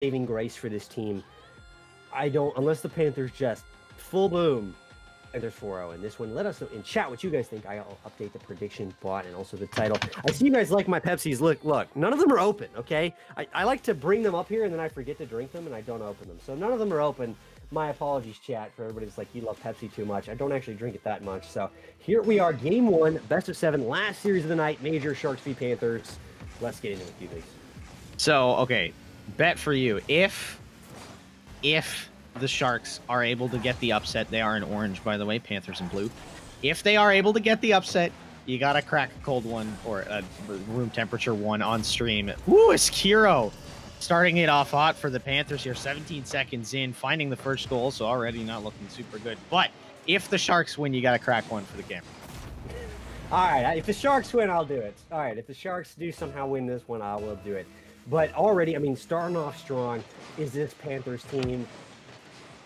saving grace for this team. Unless the Panthers just full boom, and there's 4-0 in this one. Let us know in chat what you guys think. I'll update the prediction bot and also the title. I see you guys like my Pepsis. Look, none of them are open, okay? I like to bring them up here, and then I forget to drink them, and I don't open them. So none of them are open. My apologies, chat, for everybody that's like, you love Pepsi too much. I don't actually drink it that much. So here we are, game 1, best of 7, last series of the night, major Sharks v Panthers. Let's get into it, you guys. So, okay, bet for you. If the Sharks are able to get the upset, they are in orange, by the way, Panthers in blue. If they are able to get the upset, you got to crack a cold one or a room temperature one on stream. Woo, it's Kiro starting it off hot for the Panthers here, 17 seconds in, finding the first goal, so already not looking super good. But if the Sharks win, you got to crack one for the camera. All right, if the Sharks win, I'll do it. All right, if the Sharks do somehow win this one, I will do it. But already, I mean, starting off strong is this Panthers team.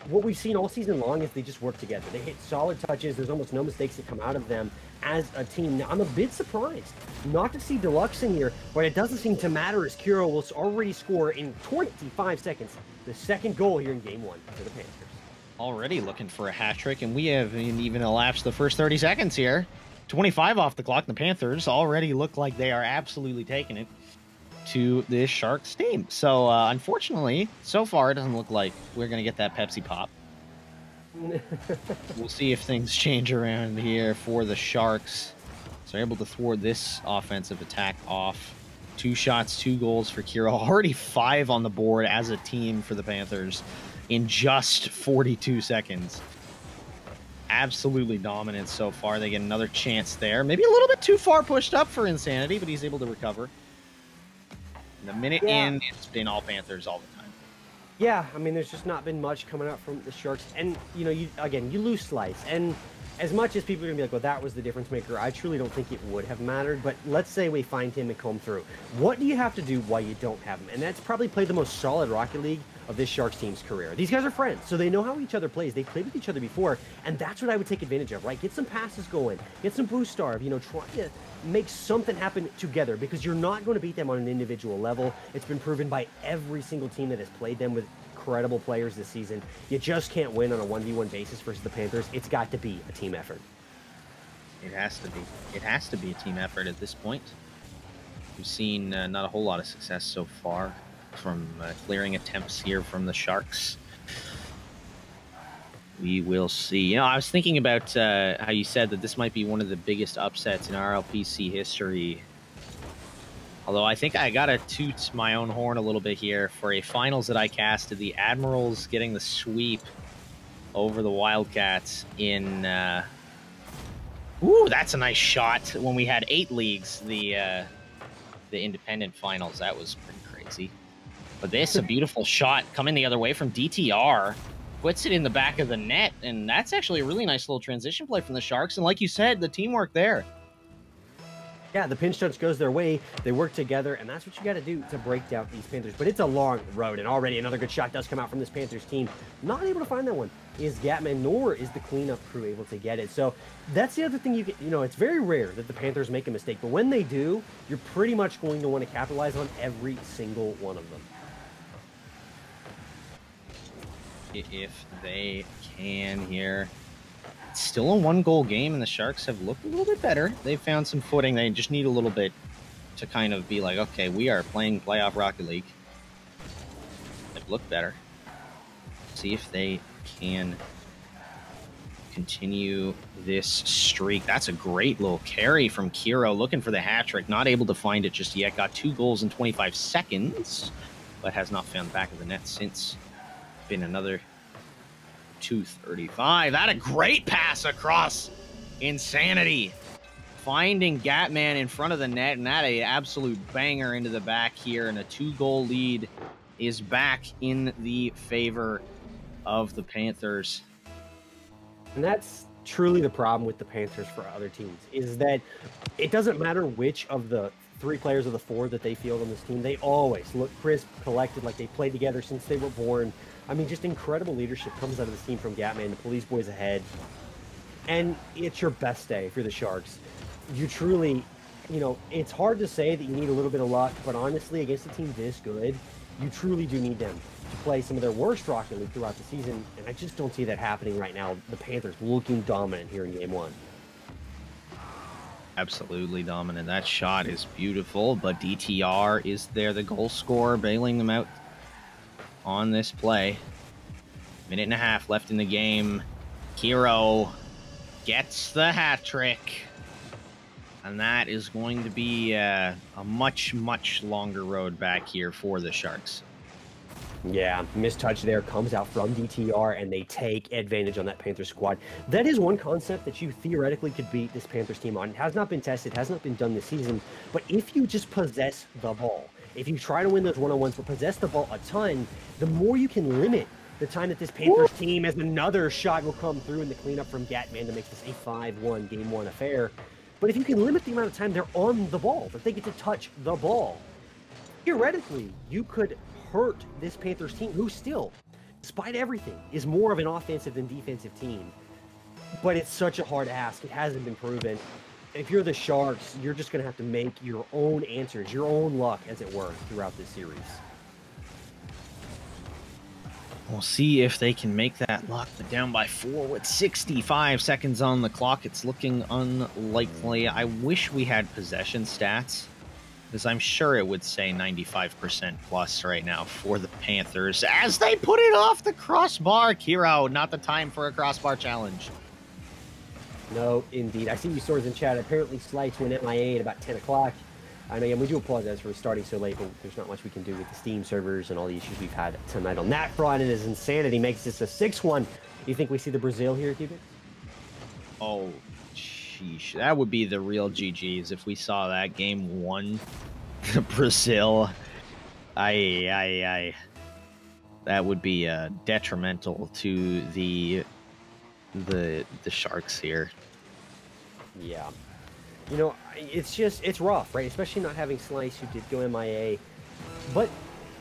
What we've seen all season long is they just work together. They hit solid touches. There's almost no mistakes that come out of them as a team. Now, I'm a bit surprised not to see Deluxe in here, but it doesn't seem to matter as Kuro will already score in 25 seconds the second goal here in game 1 for the Panthers. Already looking for a hat trick, and we haven't even elapsed the first 30 seconds here. 25 off the clock. The Panthers already look like they are absolutely taking it to this Sharks team. So, unfortunately, so far, it doesn't look like we're going to get that Pepsi pop. We'll see if things change around here for the Sharks. So they're able to thwart this offensive attack off. 2 shots, 2 goals for Kiro. Already 5 on the board as a team for the Panthers in just 42 seconds. Absolutely dominant so far. They get another chance there. Maybe a little bit too far pushed up for Insanity, but he's able to recover. And the minute in, it's been all Panthers all the time. Yeah, I mean, there's just not been much coming out from the Sharks. And, you know, you lose Slice. And as much as people are going to be like, well, that was the difference maker, I truly don't think it would have mattered. But let's say we find him and comb through. What do you have to do while you don't have him? And that's probably played the most solid Rocket League of this Sharks team's career. These guys are friends, so they know how each other plays. They played with each other before, and that's what I would take advantage of, right? Get some passes going, get some boost starve, you know, try to make something happen together, because you're not going to beat them on an individual level. It's been proven by every single team that has played them with incredible players this season. You just can't win on a 1v1 basis versus the Panthers. It's got to be a team effort. It has to be. It has to be a team effort at this point. We've seen not a whole lot of success so far from clearing attempts here from the Sharks. We will see. You know, I was thinking about how you said that this might be one of the biggest upsets in RLPC history. Although I think I gotta toot my own horn a little bit here for a finals that I casted. The Admirals getting the sweep over the Wildcats in... Ooh, that's a nice shot. When we had 8 leagues, the independent finals, that was pretty crazy. But this, a beautiful shot coming the other way from DTR. Puts it in the back of the net, and that's actually a really nice little transition play from the Sharks. And like you said, the teamwork there. Yeah, the pinch touch goes their way. They work together, and that's what you got to do to break down these Panthers. But it's a long road, and already another good shot does come out from this Panthers team. Not able to find that one is Gatman, nor is the cleanup crew able to get it. So that's the other thing you know, it's very rare that the Panthers make a mistake, but when they do, you're pretty much going to want to capitalize on every single one of them. If they can here. It's still a 1-goal game, and the Sharks have looked a little bit better. They've found some footing. They just need a little bit to kind of be like, okay, we are playing playoff Rocket League. They've looked better. See if they can continue this streak. That's a great little carry from Kiro, looking for the hat trick. Not able to find it just yet. Got 2 goals in 25 seconds, but has not found the back of the net since. Been another 235. That a great pass across. Insanity finding Gatman in front of the net, and that a absolute banger into the back here, and a 2-goal lead is back in the favor of the Panthers. And that's truly the problem with the Panthers for other teams, is that it doesn't matter which of the 3 players of the 4 that they field on this team, they always look crisp, collected, like they played together since they were born. I mean, just incredible leadership comes out of this team from Gatman, the police boys ahead. And it's your best day for the Sharks. You truly, you know, it's hard to say that you need a little bit of luck, but honestly, against a team this good, You truly do need them to play some of their worst Rocket League throughout the season, and I just don't see that happening right now. The Panthers looking dominant here in Game 1. Absolutely dominant. That shot is beautiful, but DTR is there, the goal scorer, bailing them out on this play. Minute and a half left in the game. Hero gets the hat trick. And that is going to be a much, much longer road back here for the Sharks. Yeah, mistouch there comes out from DTR, and they take advantage on that Panthers squad. That is one concept that you theoretically could beat this Panthers team on. It has not been tested, has not been done this season, but if you just possess the ball, if you try to win those one-on-ones but possess the ball a ton, the more you can limit the time that this Panthers team, as another shot will come through in the cleanup from Gatman to make this a 5-1 Game 1 affair. But if you can limit the amount of time they're on the ball, that they get to touch the ball, theoretically, you could hurt this Panthers team, who still, despite everything, is more of an offensive than defensive team. But it's such a hard ask. It hasn't been proven. If you're the Sharks, you're just going to have to make your own answers, your own luck, as it were, throughout this series. We'll see if they can make that luck, but down by 4 with 65 seconds on the clock. It's looking unlikely. I wish we had possession stats, because I'm sure it would say 95% plus right now for the Panthers as they put it off the crossbar. Kiro, not the time for a crossbar challenge. No, indeed. I see you swords in chat. Apparently, Slice went MIA at about 10 o'clock. I know, yeah, we do apologize for starting so late, but there's not much we can do with the Steam servers and all the issues we've had tonight on that front. And his insanity makes this a 6-1. You think we see the Brazil here, Cubic? Oh, sheesh. That would be the real GGs if we saw that Game 1. Brazil. That would be detrimental to the Sharks here. Yeah. You know, it's rough, right? Especially not having Slice, who did go MIA. But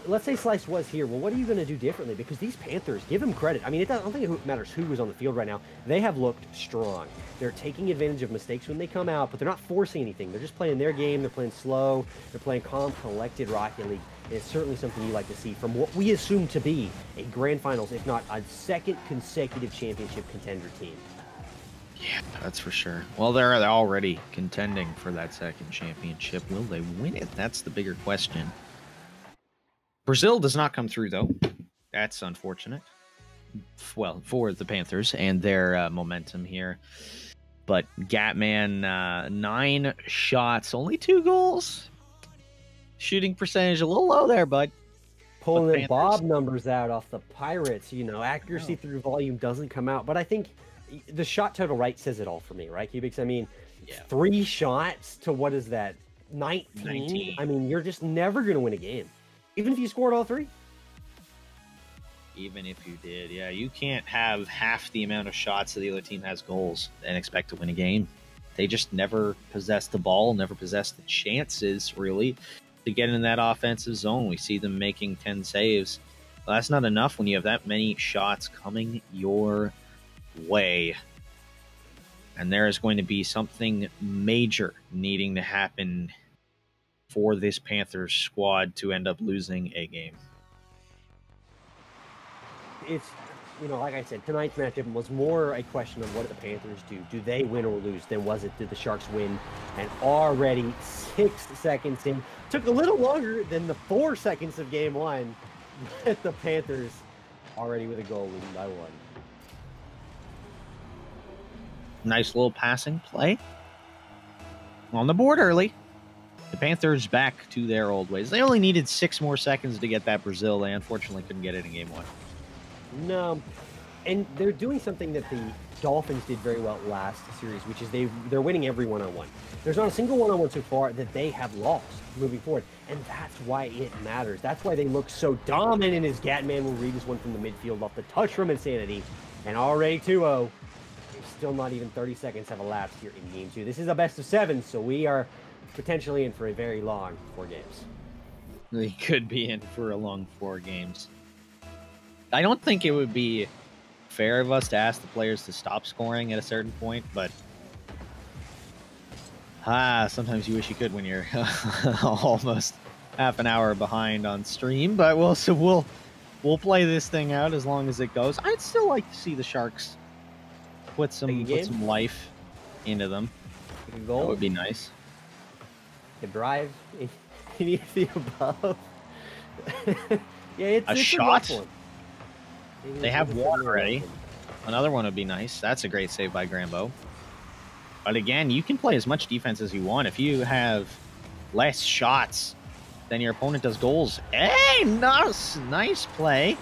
let's say Slice was here. Well, what are you going to do differently? Because these Panthers, give them credit. I mean, I don't think it matters who was on the field right now. They have looked strong. They're taking advantage of mistakes when they come out, but they're not forcing anything. They're just playing their game. They're playing slow. They're playing calm, collected Rocket League. And it's certainly something you like to see from what we assume to be a grand finals, if not a second consecutive championship contender team. Yeah, that's for sure. Well, they're already contending for that second championship. Will they win it? That's the bigger question. Brazil does not come through, though. That's unfortunate. Well, for the Panthers and their momentum here. But Gatman, 9 shots, only 2 goals. Shooting percentage a little low there, bud. Pulling the Bob numbers out off the Pirates. You know, accuracy through volume doesn't come out. But I think the shot total right says it all for me, right, Cubics? I mean, 3 shots to what is that? 19? I mean, you're just never going to win a game. Even if you scored all 3? Even if you did, yeah. You can't have half the amount of shots that the other team has goals and expect to win a game. They just never possess the ball, never possess the chances, really, to get in that offensive zone. We see them making 10 saves. Well, that's not enough when you have that many shots coming your way. And there is going to be something major needing to happen for this Panthers squad to end up losing a game. It's, you know, like I said, tonight's matchup was more a question of what the Panthers do. Do they win or lose? Than was it, did the Sharks win? And already 6 seconds in. Took a little longer than the 4 seconds of Game 1. But the Panthers already with a goal leading by 1. Nice little passing play. On the board early. The Panthers back to their old ways. They only needed 6 more seconds to get that Brazil. They unfortunately couldn't get it in Game 1. No. And they're doing something that the Dolphins did very well last series, which is they're winning every one-on-one. There's not a single one-on-one so far that they have lost moving forward. And that's why it matters. That's why they look so dominant as Gatman will read this one from the midfield off the touch from Insanity. And already 2-0. Still not even 30 seconds have elapsed here in Game 2. This is a best of 7, so we are potentially in for a very long 4 games. They could be in for a long 4 games. I don't think it would be fair of us to ask the players to stop scoring at a certain point, but sometimes you wish you could when you're almost half an hour behind on stream, but we'll play this thing out as long as it goes. I'd still like to see the Sharks put some life into them. That would be nice. A drive. You need to be above. Yeah, it's a shot. They have one already. Another one would be nice. That's a great save by Grambo. But again, you can play as much defense as you want. If you have less shots than your opponent does goals. Hey, nice play.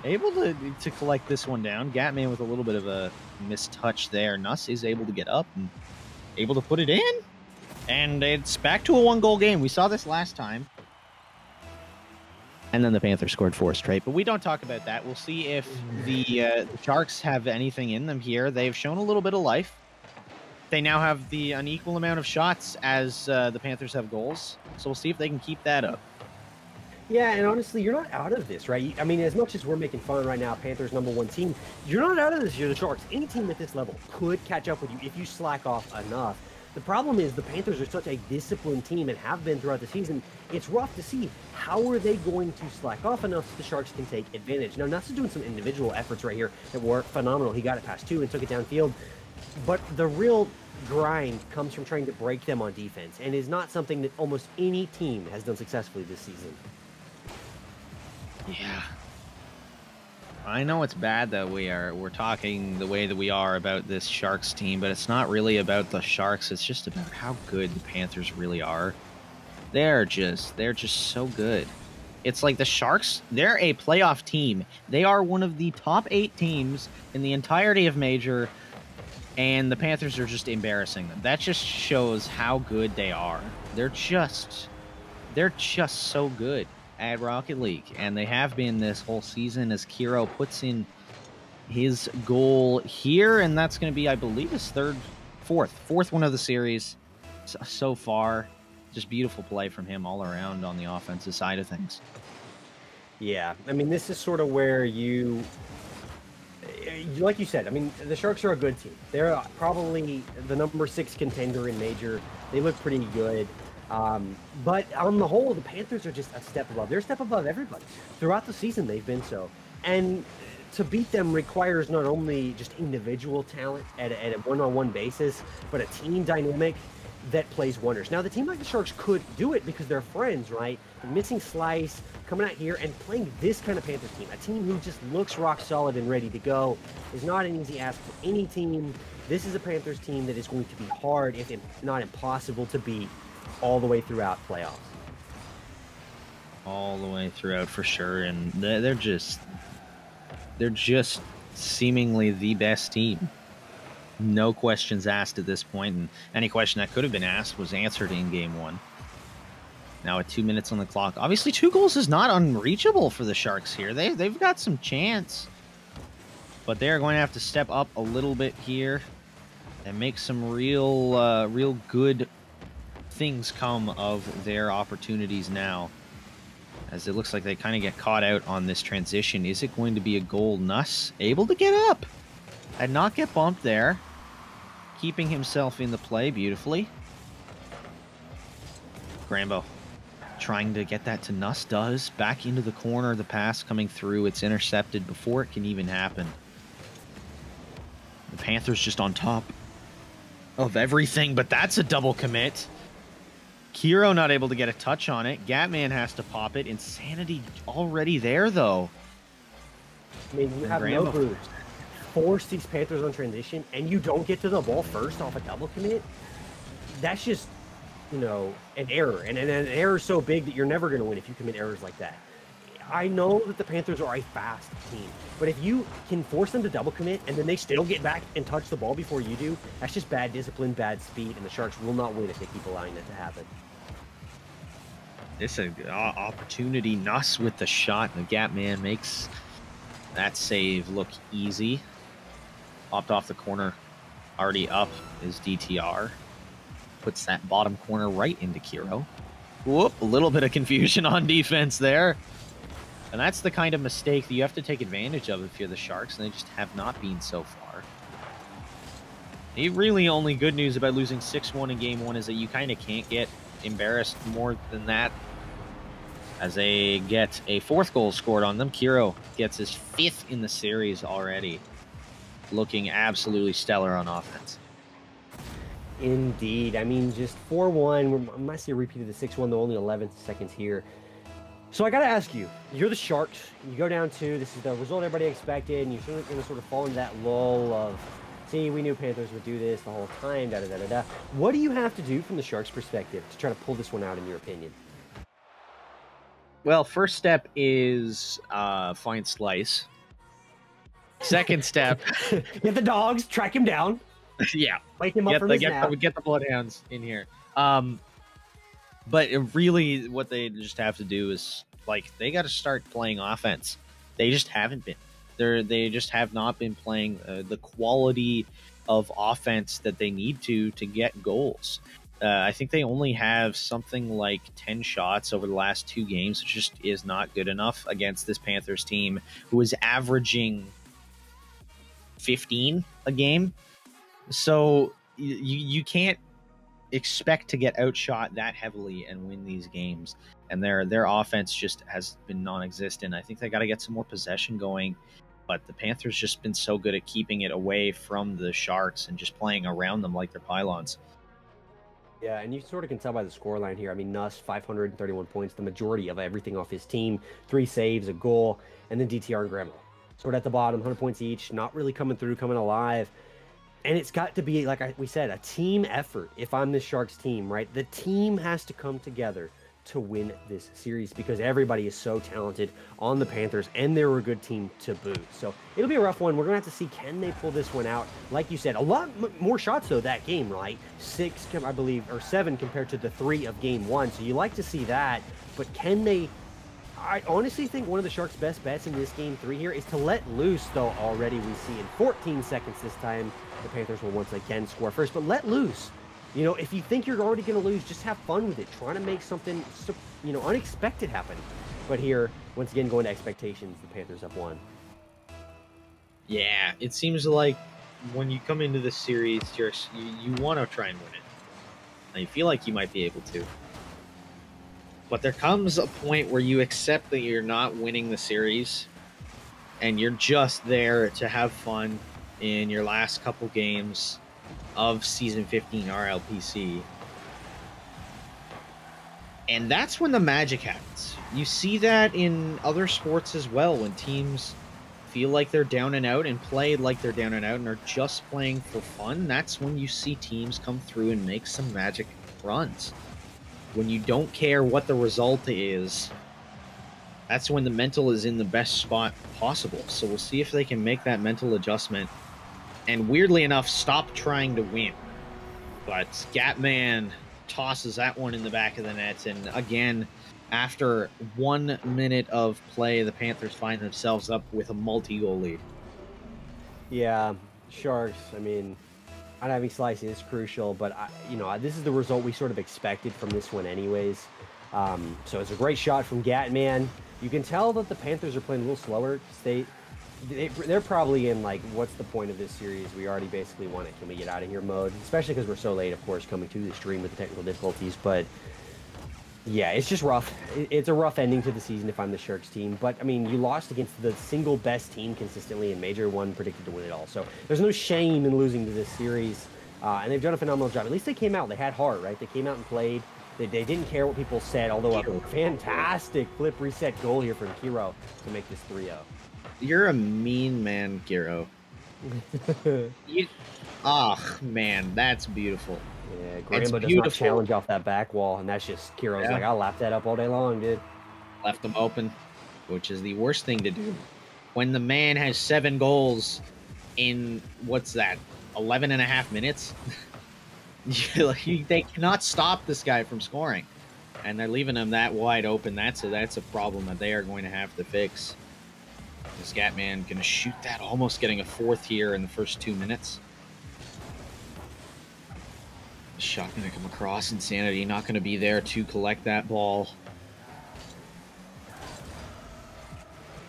Able to collect this one down. Gatman with a little bit of a mistouch there. Nuss is able to get up and able to put it in. And it's back to a 1-goal game. We saw this last time. And then the Panthers scored 4 straight. But we don't talk about that. We'll see if the Sharks have anything in them here. They've shown a little bit of life. They now have an equal amount of shots as the Panthers have goals. So we'll see if they can keep that up. Yeah, and honestly, you're not out of this, right? I mean, as much as we're making fun right now, Panthers #1 team, you're not out of this. You're the Sharks. Any team at this level could catch up with you if you slack off enough. The problem is the Panthers are such a disciplined team and have been throughout the season. It's rough to see how are they going to slack off enough so the Sharks can take advantage. Now, Nuss is doing some individual efforts right here that were phenomenal. He got it past 2 and took it downfield. But the real grind comes from trying to break them on defense and is not something that almost any team has done successfully this season. Yeah. I know it's bad that we're talking the way that we are about this Sharks team, but it's not really about the Sharks. It's just about how good the Panthers really are. They're just so good. It's like the Sharks, they're a playoff team. They are one of the top 8 teams in the entirety of Major, and the Panthers are just embarrassing them. That just shows how good they are. They're just so good at Rocket League, and they have been this whole season as Kiro puts in his goal here, and that's going to be, I believe, his fourth one of the series so far. Just beautiful play from him all around on the offensive side of things. Yeah, I mean, this is sort of where like you said, I mean, the Sharks are a good team. They're probably the #6 contender in Major. They look pretty good. But on the whole, the Panthers are just a step above. They're a step above everybody. Throughout the season, they've been so. And to beat them requires not only just individual talent at a one-on-one basis, but a team dynamic that plays wonders. Now, the team like the Sharks could do it because they're friends, right? Missing Slice, coming out here and playing this kind of Panthers team, a team who just looks rock solid and ready to go, is not an easy ask for any team. This is a Panthers team that is going to be hard, if not impossible, to beat all the way throughout playoffs. All the way throughout, for sure. And they're just seemingly the best team. No questions asked at this point, and any question that could have been asked was answered in Game 1. Now at 2 minutes on the clock. Obviously, 2 goals is not unreachable for the Sharks here. They've got some chance, but they're going to have to step up a little bit here and make some real good things come of their opportunities now, as it looks like they kind of get caught out on this transition. Is it going to be a goal? Nuss able to get up and not get bumped there, keeping himself in the play beautifully. Grambo trying to get that to Nuss, does back into the corner. The pass coming through, it's intercepted before it can even happen. The Panthers just on top of everything, but that's a double commit. Kiro not able to get a touch on it. Gatman has to pop it. Insanity already there, though. I mean, you have no clues. Force these Panthers on transition, and you don't get to the ball first off a double commit. That's just, you know, an error. And an error so big that you're never going to win if you commit errors like that. I know that the Panthers are a fast team, but if you can force them to double commit and then they still get back and touch the ball before you do, that's just bad discipline, bad speed, and the Sharks will not win if they keep allowing that to happen. This is an opportunity. Nuss with the shot, and the Gatman makes that save look easy. Popped off the corner, already up is DTR. Puts that bottom corner right into Kiro. Whoop, a little bit of confusion on defense there. And that's the kind of mistake that you have to take advantage of if you're the Sharks, and they just have not been so far. The really only good news about losing 6-1 in Game 1 is that you kind of can't get embarrassed more than that as they get a 4th goal scored on them. Kiro gets his 5th in the series already, looking absolutely stellar on offense. Indeed. I mean, just 4-1. I might see a repeat of the 6-1, though only 11 seconds here. So I got to ask you, you're the Sharks. You go down 2. This is the result everybody expected, and you're going to sort of fall into that lull of, see, we knew Panthers would do this the whole time, da-da-da-da-da. What do you have to do from the Sharks' perspective to try to pull this one out, in your opinion? Well, first step is find Slice. Second step... Get the dogs, track him down. Yeah. Wake him up from his nap. Get the bloodhounds in here. But really what they just have to do is, like, they got to start playing offense. They just haven't been. They just have not been playing the quality of offense that they need to get goals. I think they only have something like 10 shots over the last 2 games, which just is not good enough against this Panthers team, who is averaging 15 a game. So you can't expect to get outshot that heavily and win these games. And their offense just has been non-existent. I think they got to get some more possession going. But the Panthers just been so good at keeping it away from the Sharks and just playing around them like they're pylons. Yeah, and you sort of can tell by the scoreline here. I mean, Nuss, 531 points, the majority of everything off his team, 3 saves, a goal, and then DTR and Grandma. Sort of at the bottom, 100 points each, not really coming through, coming alive. And it's got to be, like we said, a team effort. If I'm the Sharks team, right? The team has to come together to win this series because everybody is so talented on the Panthers, and they're a good team to boot. So it'll be a rough one. We're going to have to see, can they pull this one out? Like you said, a lot more shots, though, that game, right? 6, I believe, or 7 compared to the 3 of game 1. So you like to see that, but can they... I honestly think one of the Sharks' best bets in this game 3 here is to let loose, though already we see in 14 seconds this time, the Panthers will once again score first, but let loose. You know, if you think you're already going to lose, just have fun with it. Trying to make something, you know, unexpected happen. But here, once again, going to expectations, the Panthers have won. Yeah, it seems like when you come into this series, you want to try and win it. Now, you feel like you might be able to. But there comes a point where you accept that you're not winning the series, and you're just there to have fun in your last couple games of Season 15 RLPC. And that's when the magic happens. You see that in other sports as well, when teams feel like they're down and out and play like they're down and out and are just playing for fun. That's when you see teams come through and make some magic runs. When you don't care what the result is, that's when the mental is in the best spot possible. So we'll see if they can make that mental adjustment. And weirdly enough, stop trying to win. But Scatman tosses that one in the back of the net. And again, after 1 minute of play, the Panthers find themselves up with a multi-goal lead. Yeah, Sharks, I mean, not having Slice is crucial, but, you know, this is the result we sort of expected from this one anyways. So it's a great shot from Gatman. You can tell that the Panthers are playing a little slower. They're probably in, like, what's the point of this series? We already basically won it. Can we get out of here mode? Especially because we're so late, of course, coming to the stream with the technical difficulties. But, yeah, it's just rough. It's a rough ending to the season if I'm the Sharks team. But, I mean, you lost against the single best team consistently, and Major one predicted to win it all. So there's no shame in losing to this series. And they've done a phenomenal job. At least they came out. They had heart, right? They came out and played. They didn't care what people said, although a fantastic flip reset goal here from Kiro to make this 3-0. You're a mean man, Kiro. Man, that's beautiful. Yeah, Grandma does not challenge off that back wall, and that's just Kiro's like, I'll lap that up all day long, dude. Left them open, which is the worst thing to do. When the man has 7 goals in, what's that, 11 and a half minutes? They cannot stop this guy from scoring. And they're leaving him that wide open. That's a problem that they are going to have to fix. The Scatman going to shoot that, almost getting a 4th here in the first 2 minutes. Shot going to come across. Insanity not going to be there to collect that ball.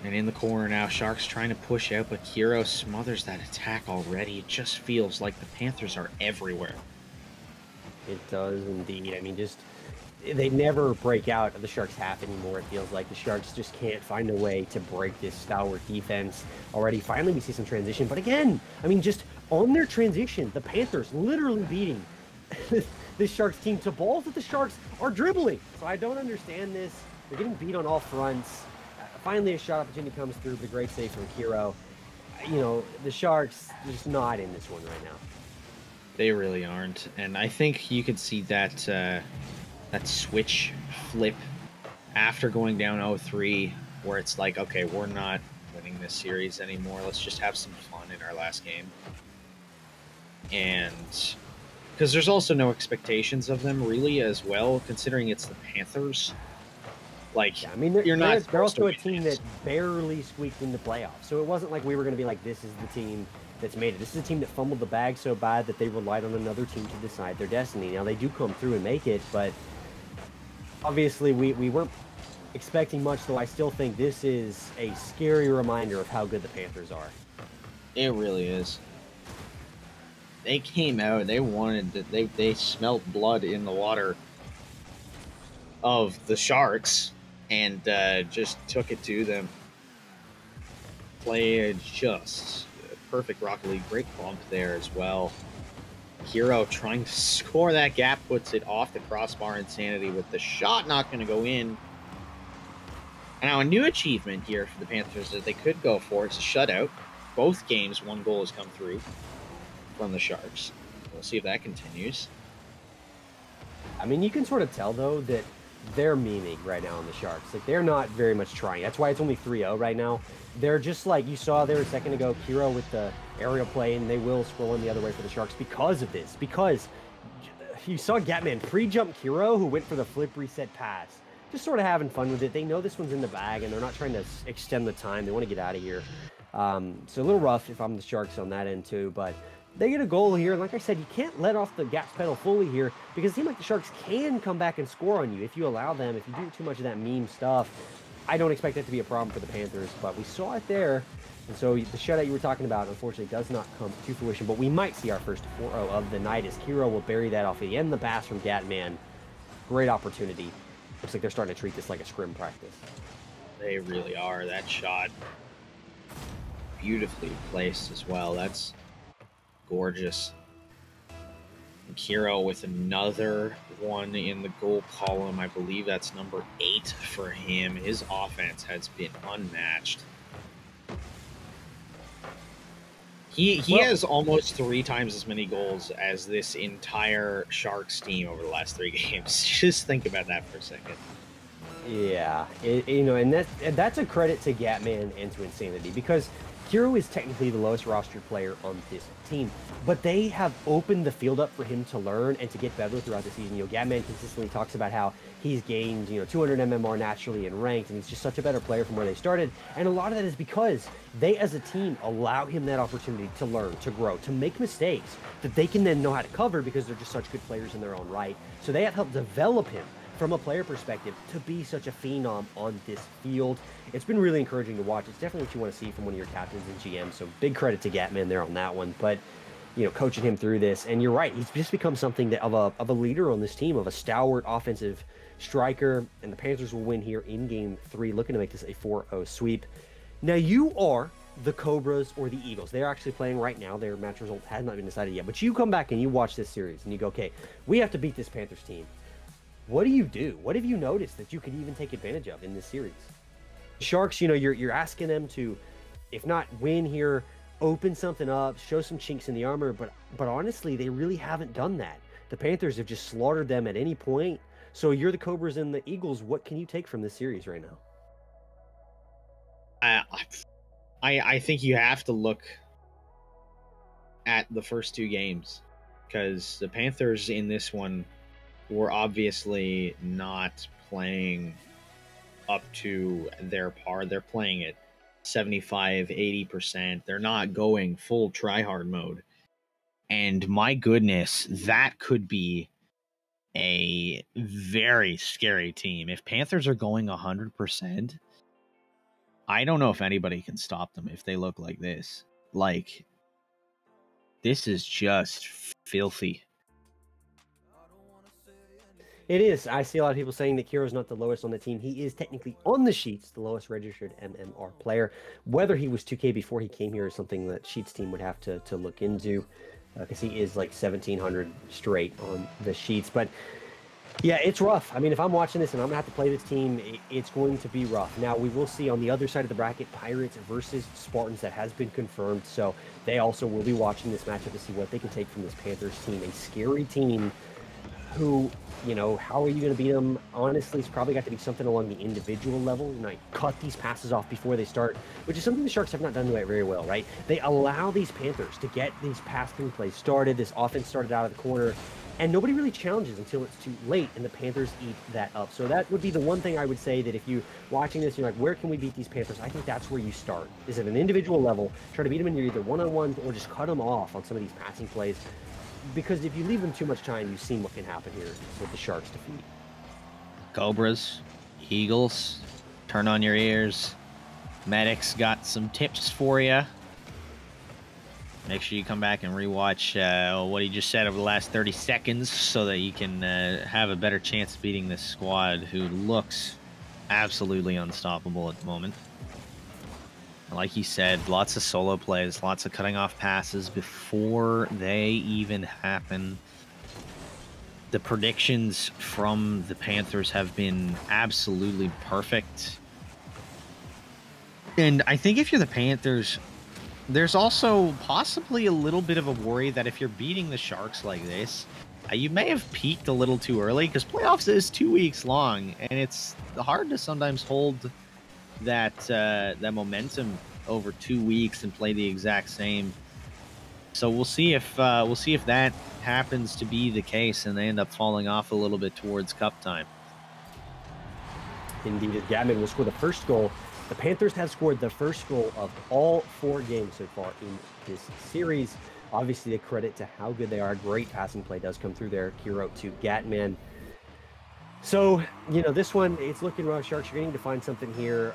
And in the corner now, Sharks trying to push out, but Kiro smothers that attack already. It just feels like the Panthers are everywhere. It does indeed. I mean, just they never break out of the Sharks half anymore. It feels like the Sharks just can't find a way to break this stalwart defense. Already, finally, we see some transition. But again, I mean, just on their transition, the Panthers literally beating this Sharks team to balls that the Sharks are dribbling. So I don't understand this. They're getting beat on all fronts. Finally, a shot opportunity comes through, but a great save from Kiro. You know, the Sharks just not in this one right now. They really aren't. And I think you could see that that switch flip after going down 0-3, where it's like, okay, we're not winning this series anymore. Let's just have some fun in our last game. And because there's also no expectations of them really as well, considering it's the Panthers. Like, yeah, I mean, they're also a team that barely squeaked into playoffs. So it wasn't like we were going to be like, this is the team that's made it. This is a team that fumbled the bag so bad that they relied on another team to decide their destiny. Now, they do come through and make it, but obviously we weren't expecting much, though I still think this is a scary reminder of how good the Panthers are. It really is. They came out, they wanted that, they smelt blood in the water of the Sharks and just took it to them. Played just perfect Rocket League. Great bump there as well. Hero trying to score that gap, puts it off the crossbar. Insanity with the shot not going to go in. And now a new achievement here for the Panthers that they could go for. It's a shutout. Both games, one goal has come through from the Sharks. We'll see if that continues. I mean, you can sort of tell, though, that they're memeing right now on the Sharks. Like, they're not very much trying. That's why it's only 3-0 right now. They're just like you saw there a second ago, Kiro with the aerial play, and they will scroll in the other way for the Sharks because of this. Because you saw Gatman pre-jump Kiro, who went for the flip reset pass. Just sort of having fun with it. They know this one's in the bag, and they're not trying to extend the time. They want to get out of here. So a little rough if I'm the Sharks on that end, too. But they get a goal here. And like I said, you can't let off the gas pedal fully here because it seems like the Sharks can come back and score on you if you allow them. If you do too much of that meme stuff, I don't expect that to be a problem for the Panthers. But we saw it there. And so the shutout you were talking about, unfortunately, does not come to fruition. But we might see our first 4-0 of the night as Kiro will bury that off the end of the pass from Gatman. Great opportunity. Looks like they're starting to treat this like a scrim practice. They really are. That shot beautifully placed as well. That's gorgeous. And Kiro with another one in the goal column. I believe that's number 8 for him. His offense has been unmatched. He has almost 3 times as many goals as this entire Sharks team over the last 3 games. Just think about that for a second. Yeah, you know, and that's a credit to Gatman and to Insanity because Kiro is technically the lowest rostered player on this team, but they have opened the field up for him to learn and to get better throughout the season. You know, Gatman consistently talks about how he's gained, 200 MMR naturally in ranked, and he's just such a better player from where they started. And a lot of that is because they, as a team, allow him that opportunity to learn, to grow, to make mistakes that they can then know how to cover because they're just such good players in their own right. So they have helped develop him from a player perspective to be such a phenom on this field. It's been really encouraging to watch. It's definitely what you want to see from one of your captains and GMs. So big credit to Gatman there on that one. But, coaching him through this. And you're right, he's just become something that of a leader on this team, of a stalwart offensive striker. And the Panthers will win here in Game 3, looking to make this a 4-0 sweep. Now, you are the Cobras or the Eagles. They're actually playing right now. Their match result has not been decided yet. But you come back and you watch this series and you go, okay, we have to beat this Panthers team. What do you do? What have you noticed that you could even take advantage of in this series? Sharks, you're asking them to, if not win here, open something up, show some chinks in the armor, but honestly, they really haven't done that. The Panthers have just slaughtered them at any point. So you're the Cobras and the Eagles. What can you take from this series right now? I think you have to look at the first 2 games because the Panthers in this one were obviously not playing up to their par. They're playing at 75, 80%. They're not going full try-hard mode. And my goodness, that could be a very scary team. If Panthers are going 100%, I don't know if anybody can stop them if they look like this. Like, this is just filthy. It is. I see a lot of people saying that Kiro's not the lowest on the team. He is technically on the sheets the lowest registered MMR player. Whether he was 2K before he came here is something that Sheets team would have to look into, because he is like 1,700 straight on the sheets. But yeah, it's rough. I mean, if I'm watching this and I'm going to have to play this team, it's going to be rough. Now, we will see on the other side of the bracket, Pirates versus Spartans. That has been confirmed. So they also will be watching this matchup to see what they can take from this Panthers team. A scary team who, you know, how are you going to beat them? Honestly, it's probably got to be something along the individual level. You know, cut these passes off before they start, which is something the Sharks have not done very well, right? They allow these Panthers to get these passing plays started, this offense started out of the corner, and nobody really challenges until it's too late, and the Panthers eat that up. So that would be the one thing I would say, that if you're watching this, you're like, where can we beat these Panthers? I think that's where you start, is at an individual level. Try to beat them in your either one-on-one or just cut them off on some of these passing plays. Because if you leave them too much time, you've seen what can happen here with the Sharks' defeat. Cobras, Eagles, turn on your ears. Medic's got some tips for you. Make sure you come back and rewatch what he just said over the last 30 seconds so that you can have a better chance of beating this squad, who looks absolutely unstoppable at the moment. Like he said, lots of solo plays, lots of cutting off passes before they even happen. The predictions from the Panthers have been absolutely perfect. And I think if you're the Panthers, there's also possibly a little bit of a worry that if you're beating the Sharks like this, you may have peaked a little too early, because playoffs is 2 weeks long, and it's hard to sometimes hold that momentum over 2 weeks and play the exact same. So we'll see if that happens to be the case and they end up falling off a little bit towards cup time. Indeed, as Gavin will score the first goal. The Panthers have scored the first goal of all 4 games so far in this series. Obviously, a credit to how good they are. Great passing play does come through there. Kiro to Gatman. So, you know, this one, it's looking rough. Sharks are going to find something here.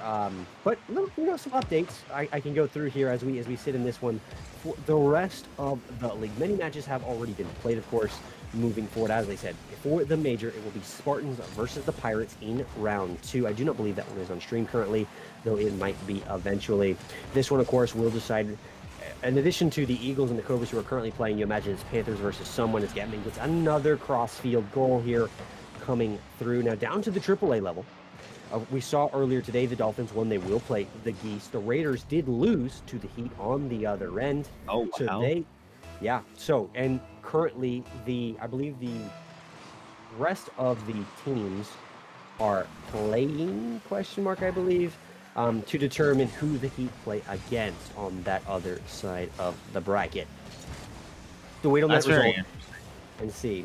But, you know, some updates I can go through here as we sit in this one. For the rest of the league, many matches have already been played, of course, moving forward. As I said, for the major, it will be Spartans versus the Pirates in round 2. I do not believe that one is on stream currently, though it might be eventually. This one, of course, will decide. In addition to the Eagles and the Cobras who are currently playing, you imagine it's Panthers versus someone as Gatman gets another cross-field goal here coming through. Now down to the AAA level. We saw earlier today the Dolphins won. They will play the Geese. The Raiders did lose to the Heat on the other end. Oh, wow. So yeah. So, and currently I believe the rest of the teams are playing, I believe, to determine who the Heat play against on that other side of the bracket. So wait on that result and see.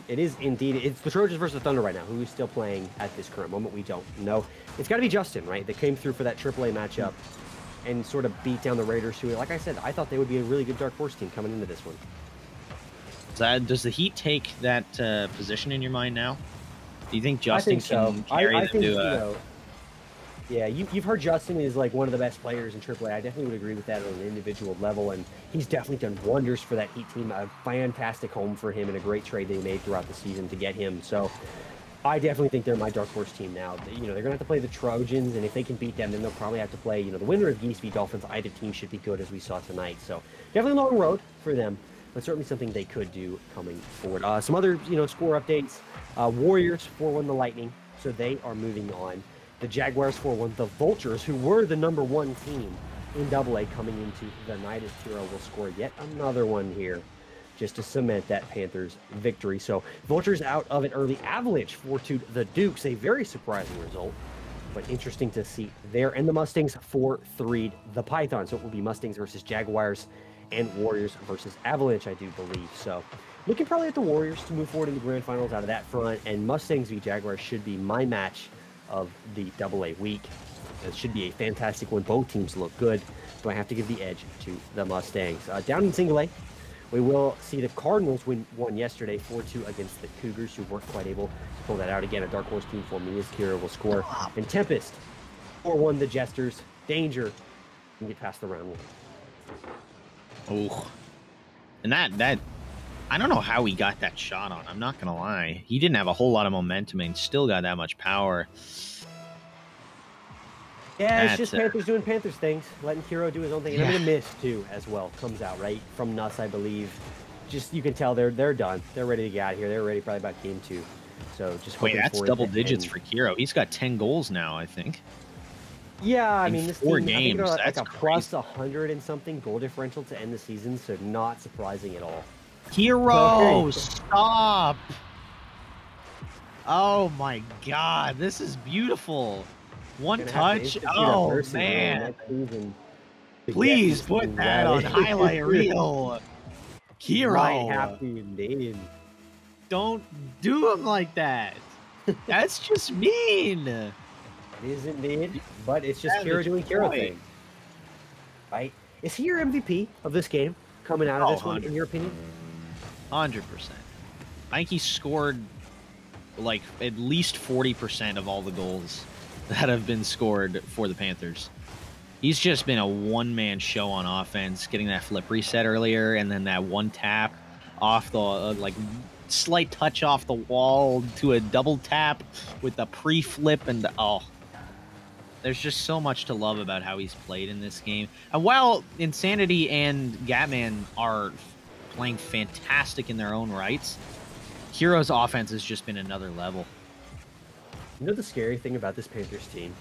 It is indeed. It's the Trojans versus the Thunder right now. Who is still playing at this current moment? We don't know. It's got to be Justin, right? That came through for that AAA matchup and sort of beat down the Raiders, who, like I said, I thought they would be a really good Dark Horse team coming into this one. Does the Heat take that position in your mind now? Do you think Justin can carry them to Yeah, you've heard Justin is like one of the best players in AAA. I definitely would agree with that on an individual level, and he's definitely done wonders for that Heat team. A fantastic home for him and a great trade they made throughout the season to get him. So I definitely think they're my Dark Horse team now. You know, they're going to have to play the Trojans, and if they can beat them, then they'll probably have to play, you know, the winner of Geese v Dolphins. Either team should be good, as we saw tonight. So definitely a long road for them, but certainly something they could do coming forward. Some other, you know, score updates. Warriors 4-1 the Lightning, so they are moving on. The Jaguars 4-1. The Vultures, who were the #1 team in AA coming into the night, as Tiro will score yet another one here just to cement that Panthers victory. So Vultures out of it early. Avalanche 4-2 the Dukes, a very surprising result, but interesting to see there. And the Mustangs 4-3 the Pythons. So it will be Mustangs versus Jaguars and Warriors versus Avalanche, I do believe. So looking probably at the Warriors to move forward in the grand finals out of that front, and Mustangs v Jaguars should be my match of the AA week. It should be a fantastic one. Both teams look good, so I have to give the edge to the Mustangs. Down in Single A, we will see the Cardinals won yesterday 4-2 against the Cougars, who weren't quite able to pull that out. Again, a Dark Horse team for me as Kira will score. And Tempest 4-1 the Jesters. Danger and get past the round 1. Oh, and that I don't know how he got that shot on. I'm not going to lie. He didn't have a whole lot of momentum and still got that much power. Yeah, it's just Panthers doing Panthers things, letting Kiro do his own thing. And Yeah. I mean, a miss, too, as well, comes out, right? From Nuss, I believe. Just, you can tell they're done. They're ready to get out of here. They're ready probably about game 2. So just wait, that's double digits for Kiro. He's got 10 goals now, I think. Yeah, I mean, this team, 4 I think games. they're like That's a plus 100 and something goal differential to end the season, so not surprising at all. Kiro, Okay. stop! Oh my God, this is beautiful. One Gonna have to touch. institute a Oh mercy rule man! next season to Please get put this that on rally. highlight reel. Might Kiro, have to indeed. don't do him like that. That's just mean. It is indeed, but it's just That Kiro is doing Kiro right. thing. Right? Is he your MVP of this game coming out of Oh, this one, in your opinion? 100%. I think he scored like at least 40% of all the goals that have been scored for the Panthers. He's just been a one-man show on offense, getting that flip reset earlier, and then that one tap off the like slight touch off the wall to a double tap with the pre-flip, and there's just so much to love about how he's played in this game. And while Insanity and Gatman are playing fantastic in their own rights, Kiro's offense has just been another level. You know the scary thing about this Panthers team?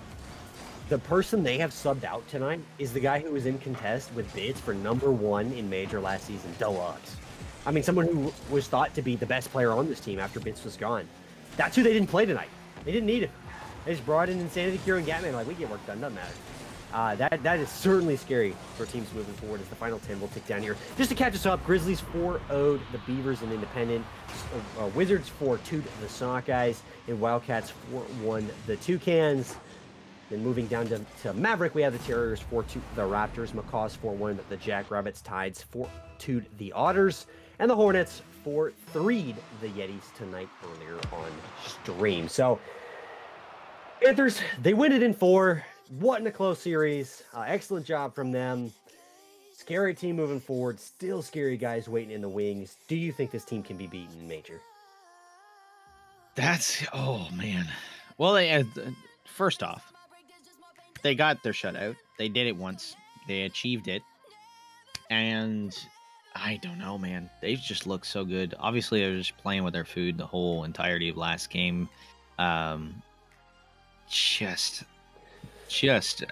The person they have subbed out tonight is the guy who was in contest with bids for #1 in Major last season, Deluxe. I mean, someone who was thought to be the best player on this team after Bitz was gone. That's who they didn't play tonight. They didn't need him. They just brought in Insanity, Kiro, and Gatman. Like, we get work done, doesn't matter. That is certainly scary for teams moving forward as the final 10 will tick down here. Just to catch us up, Grizzlies 4-0'd the Beavers and Independent. Wizards 4-2'd the Sockeyes. And Wildcats 4-1 the Toucans. Then moving down to Maverick, we have the Terriers 4-2 the Raptors. Macaws 4-1 the Jackrabbits. Tides 4-2 the Otters. And the Hornets 4-3'd the Yetis tonight earlier on stream. So, Panthers, they win it in 4. What a close series. Excellent job from them. Scary team moving forward. Still scary guys waiting in the wings. Do you think this team can be beaten in Major? Oh man. Well, first off, they got their shutout. They did it once. They achieved it. And I don't know, man. They just look so good. Obviously, they're just playing with their food the whole entirety of last game. Just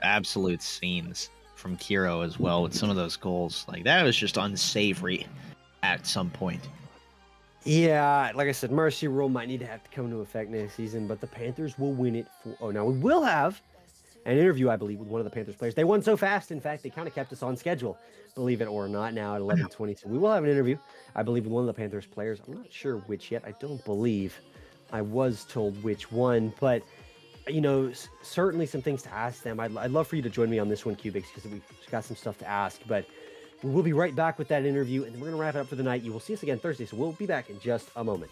absolute scenes from Kiro as well with some of those goals. Like, that was just unsavory at some point. Yeah, like I said, mercy rule might need to have to come into effect next season, but the Panthers will win it. Now we will have an interview, I believe, with one of the Panthers players. They won so fast, in fact, they kind of kept us on schedule, believe it or not, now at 11:20. So we will have an interview, I believe, with one of the Panthers players. I'm not sure which yet. I don't believe I was told which one, but, you know, certainly some things to ask them. I'd love for you to join me on this one, Cubics, because we've got some stuff to ask, but we will be right back with that interview, and then we're going to wrap it up for the night. You will see us again Thursday, so we'll be back in just a moment.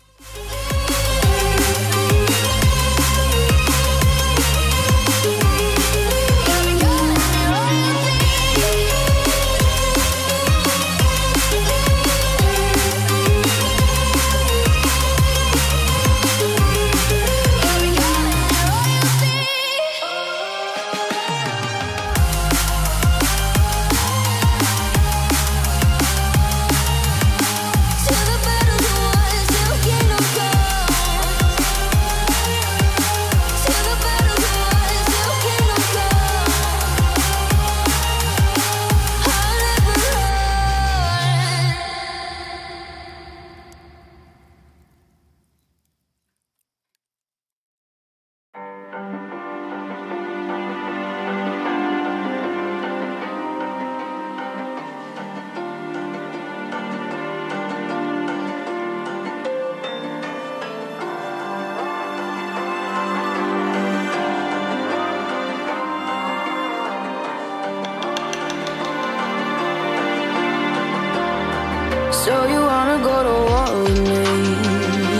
So you wanna go to war with me?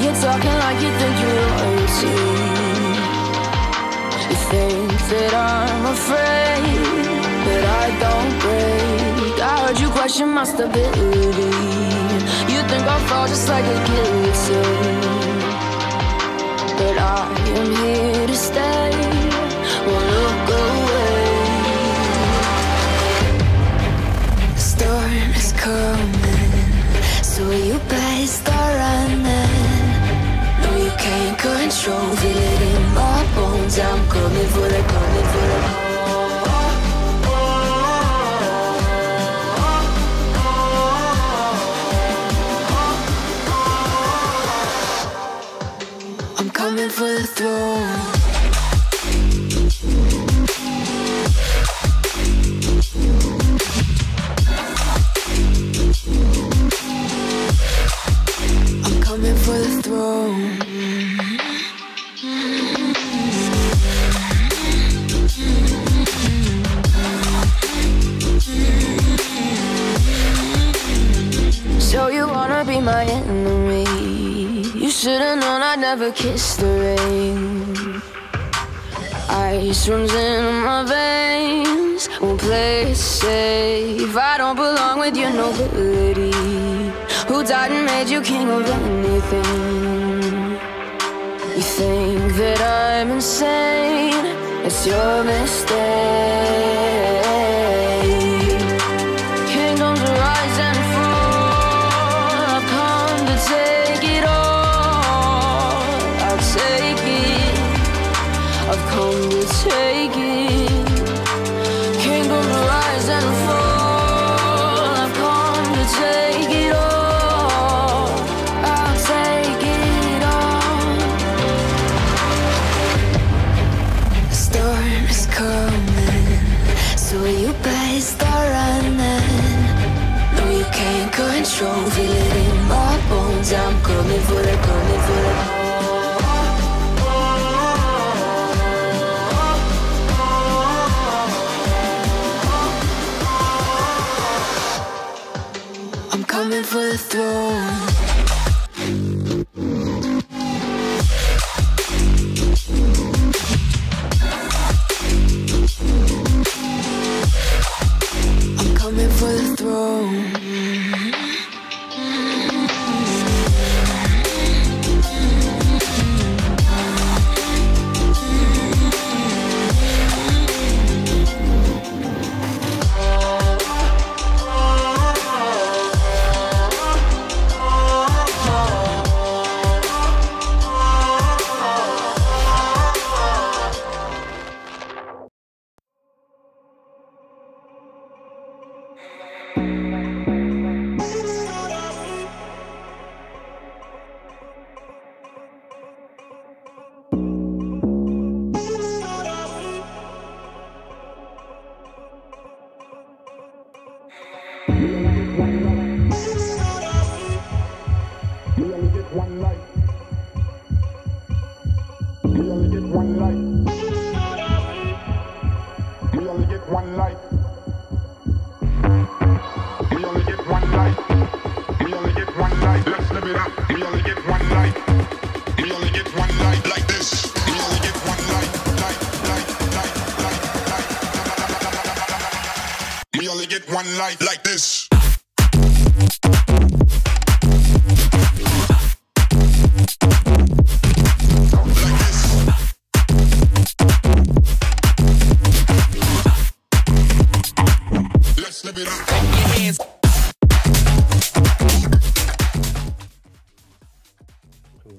You're talking like you think you're royalty. You think that I'm afraid, but I don't break. I heard you question my stability. You think I'll fall just like a guillotine. But I am here to stay, won't look away. The storm is coming, so you better start running. No, you can't control, feel it in my bones. I'm coming for the, coming for the. I'm coming for the throne. I'm coming for the throne. So you wanna be my enemy? You should've known I'd never kiss the rain. Ice runs in my veins, won't play it safe. I don't belong with your nobility. Who died and made you king of anything? You think that I'm insane, it's your mistake. Kingdoms rise and fall, I've come to take it all. I'll take it, I've come to take it. Kingdoms rise and fall, I've come to take it all. I'll take it all. The storm is coming, so you better start running. No, you can't control, feel it in my bones. I'm coming for the, coming for the. I'm coming for the throne. I'm coming for the throne. Like this. Let's live it up. Clap your hands.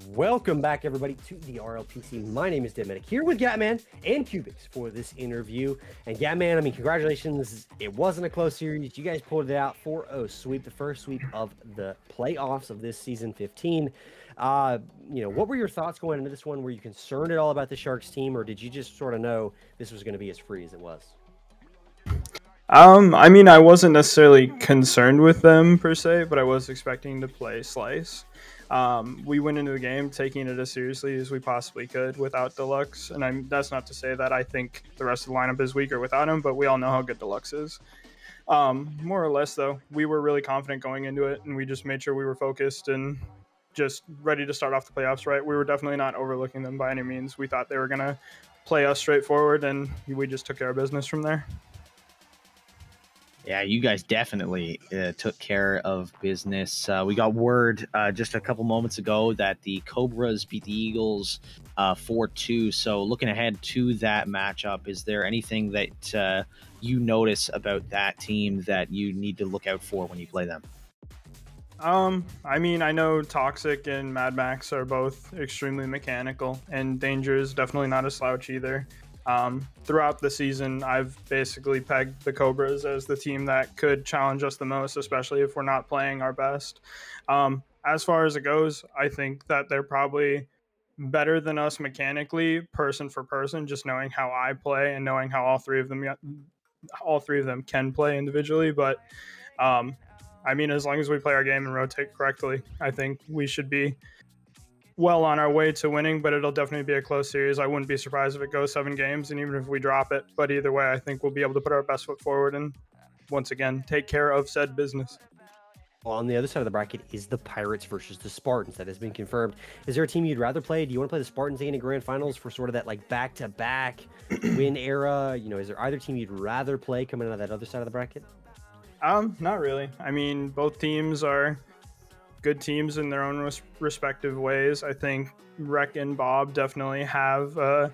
Welcome back, everybody, to the RLPC. My name is Dominic, here with Gatman and Cubics for this interview. And Gatman, I mean, congratulations. It wasn't a close series. You guys pulled it out 4-0 sweep, the first sweep of the playoffs of this season 15. You know, what were your thoughts going into this one? Were you concerned at all about the Sharks team, or did you just sort of know this was going to be as free as it was? I mean, I wasn't necessarily concerned with them per se, but I was expecting to play Slice. We went into the game taking it as seriously as we possibly could without Deluxe, and that's not to say that I think the rest of the lineup is weaker without him, but we all know how good Deluxe is. More or less, though, we were really confident going into it, and we just made sure we were focused and just ready to start off the playoffs right. We were definitely not overlooking them by any means. We thought they were going to play us straightforward, and we just took care of business from there. Yeah, you guys definitely took care of business. We got word just a couple moments ago that the Cobras beat the Eagles 4-2. So looking ahead to that matchup, is there anything that you notice about that team that you need to look out for when you play them? I mean, I know Toxic and Mad Max are both extremely mechanical, and Danger is definitely not a slouch either. Throughout the season, I've basically pegged the Cobras as the team that could challenge us the most, especially if we're not playing our best. As far as it goes, I think that they're probably better than us mechanically, person for person, just knowing how I play and knowing how all three of them can play individually. But I mean, as long as we play our game and rotate correctly, I think we should be well on our way to winning, but it'll definitely be a close series. I wouldn't be surprised if it goes 7 games, and even if we drop it. But either way, I think we'll be able to put our best foot forward and, once again, take care of said business. Well, on the other side of the bracket is the Pirates versus the Spartans. That has been confirmed. Is there a team you'd rather play? Do you want to play the Spartans in a grand finals for sort of that like back-to-back win era? You know, is there either team you'd rather play coming out of that other side of the bracket? Not really. I mean, both teams are good teams in their own respective ways. I think Rec and Bob definitely have a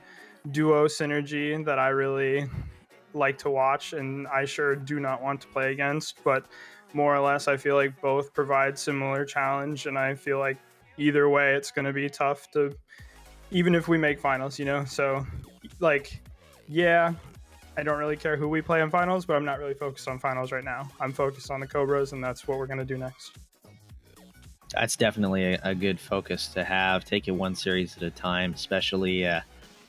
duo synergy that I really like to watch, and I sure do not want to play against. But more or less, I feel like both provide similar challenge, and I feel like either way, it's going to be tough to, even if we make finals, you know? So, like, yeah, I don't really care who we play in finals, but I'm not really focused on finals right now. I'm focused on the Cobras, and that's what we're going to do next. That's definitely a good focus to have. Take it one series at a time, especially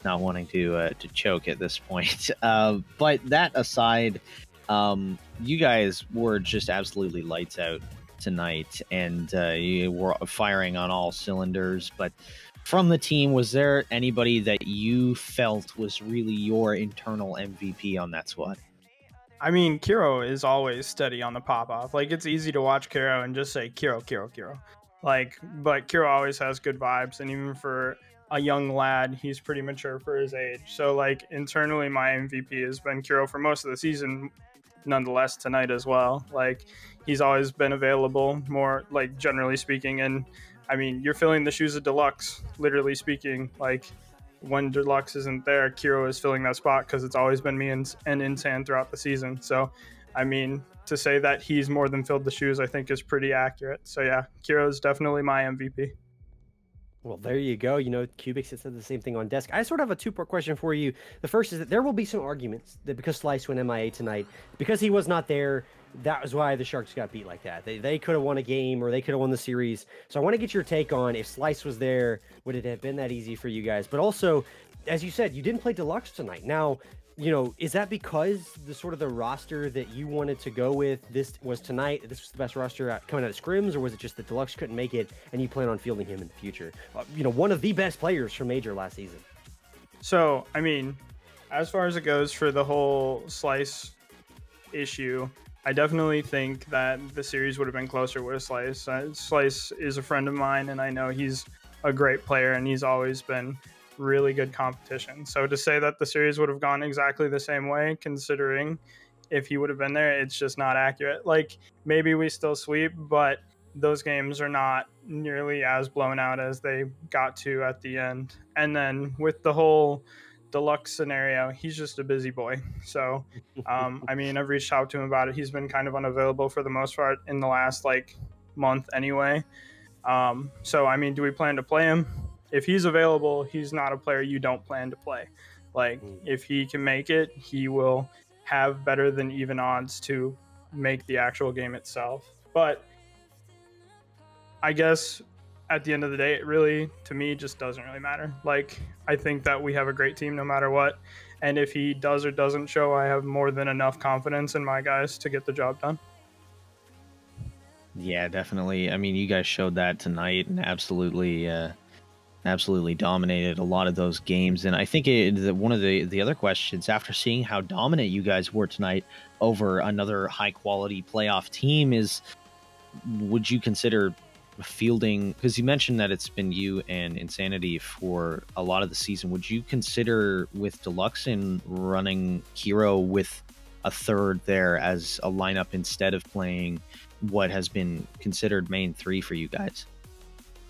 not wanting to choke at this point. But that aside, you guys were just absolutely lights out tonight, and you were firing on all cylinders. But from the team, was there anybody that you felt was really your internal MVP on that squad? I mean, Kiro is always steady on the pop-off. Like, it's easy to watch Kiro and just say, Kiro, Kiro, Kiro. Like, but Kiro always has good vibes, and even for a young lad, he's pretty mature for his age. So, like, internally, my MVP has been Kiro for most of the season, nonetheless, tonight as well. Like, he's always been available, more, like, generally speaking, and, I mean, you're filling the shoes of Deluxe, literally speaking. Like, when Deluxe isn't there, Kiro is filling that spot because it's always been me and Insan throughout the season. So, I mean, to say that he's more than filled the shoes, I think is pretty accurate. So, yeah, Kiro is definitely my MVP. Well, there you go. You know, Cubic said the same thing on desk. I sort of have a two-part question for you. The first is that there will be some arguments that because Slice went MIA tonight, because he was not there, that was why the Sharks got beat like that. They could have won a game, or they could have won the series. So I want to get your take on, if Slice was there, would it have been that easy for you guys? But also, as you said, you didn't play Deluxe tonight. Now, you know, is that because the sort of the roster that you wanted to go with, this was tonight, this was the best roster coming out of scrims, or was it just that Deluxe couldn't make it and you plan on fielding him in the future? You know, one of the best players from Major last season. So, I mean, as far as it goes for the whole Slice issue, I definitely think that the series would have been closer with Slice. Slice is a friend of mine, and I know he's a great player, and he's always been really good competition. So to say that the series would have gone exactly the same way, considering if he would have been there, it's just not accurate. Like, maybe we still sweep, but those games are not nearly as blown out as they got to at the end. And then with the whole Deluxe scenario, he's just a busy boy. So, I mean, I've reached out to him about it. He's been kind of unavailable for the most part in the last, like, month anyway. So, I mean, do we plan to play him? If he's available, he's not a player you don't plan to play. Like, if he can make it, he will have better than even odds to make the actual game itself. But I guess at the end of the day, it really, to me, just doesn't really matter. Like, I think that we have a great team no matter what. And if he does or doesn't show, I have more than enough confidence in my guys to get the job done. Yeah, definitely. I mean, you guys showed that tonight and absolutely dominated a lot of those games. And I think one of the other questions, after seeing how dominant you guys were tonight over another high-quality playoff team, is would you consider fielding, because you mentioned that it's been you and Insanity for a lot of the season, would you consider with Deluxe and running Kiro with a third there as a lineup instead of playing what has been considered main 3 for you guys?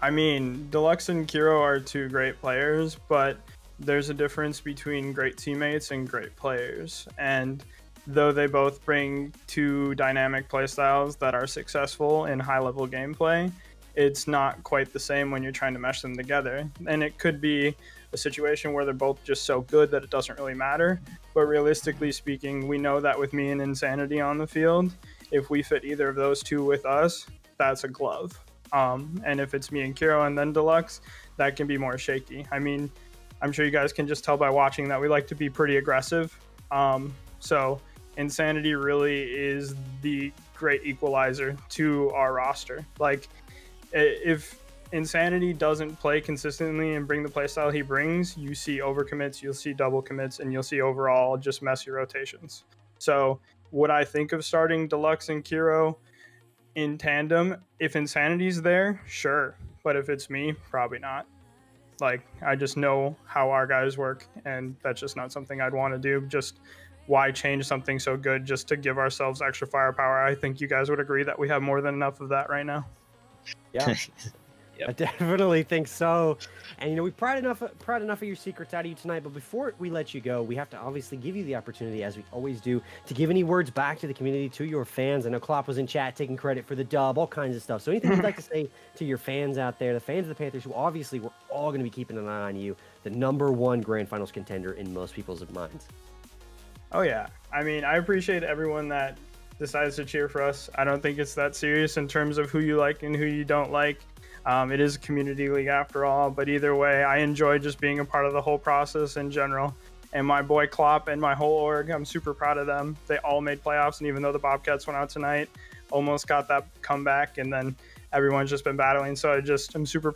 I mean, Deluxe and Kiro are 2 great players, but there's a difference between great teammates and great players. And though they both bring 2 dynamic playstyles that are successful in high-level gameplay, it's not quite the same when you're trying to mesh them together. And it could be a situation where they're both just so good that it doesn't really matter. But realistically speaking, we know that with me and Insanity on the field, if we fit either of those 2 with us, that's a glove. And if it's me and Kiro and then Deluxe, that can be more shaky. I mean, I'm sure you guys can just tell by watching that we like to be pretty aggressive. So Insanity really is the great equalizer to our roster. Like, if Insanity doesn't play consistently and bring the playstyle he brings, you see overcommits, you'll see double commits, and you'll see overall just messy rotations. So would I think of starting Deluxe and Kiro in tandem? If Insanity's there, sure. But if it's me, probably not. Like, I just know how our guys work, and that's just not something I'd want to do. Just why change something so good just to give ourselves extra firepower? I think you guys would agree that we have more than enough of that right now. Yeah. Yep. I definitely think so. And, you know, we pried enough of your secrets out of you tonight. But before we let you go, we have to obviously give you the opportunity, as we always do, to give any words back to the community, to your fans. I know Klopp was in chat taking credit for the dub, all kinds of stuff. So anything you'd like to say to your fans out there, the fans of the Panthers, who obviously we're all going to be keeping an eye on you, the #1 Grand Finals contender in most people's minds. Oh, yeah. I mean, I appreciate everyone that decides to cheer for us. I don't think it's that serious in terms of who you like and who you don't like. It is a community league after all, but either way, I enjoy just being a part of the whole process in general. And my boy Klopp and my whole org, I'm super proud of them. They all made playoffs, and even though the Bobcats went out tonight, almost got that comeback, and then everyone's just been battling. So I'm super